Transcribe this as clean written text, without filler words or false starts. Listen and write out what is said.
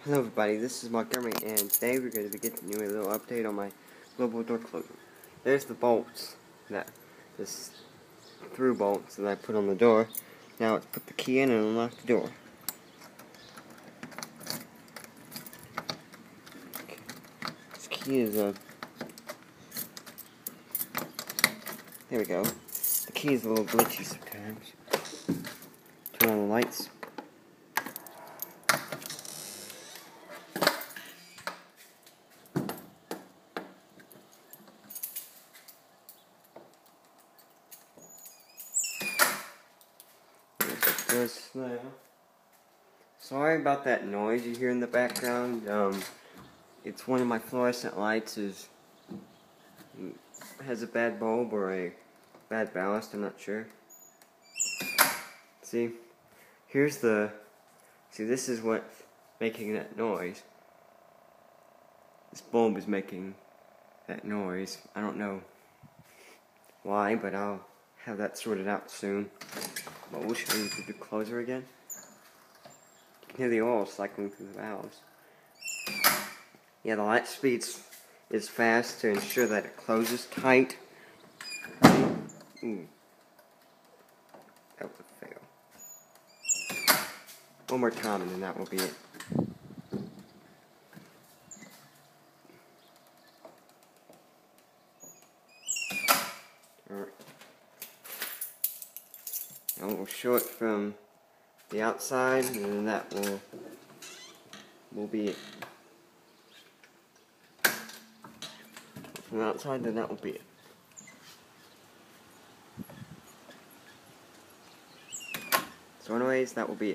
Hello everybody, this is Mark Gurmey, and today we're going to be getting you a little update on my global door closer. There's the bolts, this through bolts that I put on the door. Now let's put the key in and unlock the door. Okay. This key is there we go. The key is a little glitchy sometimes. Turn on the lights. Sorry about that noise you hear in the background. It's one of my fluorescent lights has a bad bulb or a bad ballast, I'm not sure. See, this is what's making that noise. This bulb is making that noise. I don't know why, but I'll have that sorted out soon. But we'll show you the closer again. You can hear the oil cycling through the valves. Yeah, the light speed is fast to ensure that it closes tight. Ooh. That would fail. One more time and then that will be it. Alright. Now we'll show it from the outside, and then that will be it. From the outside, then that will be it. So anyways, that will be it.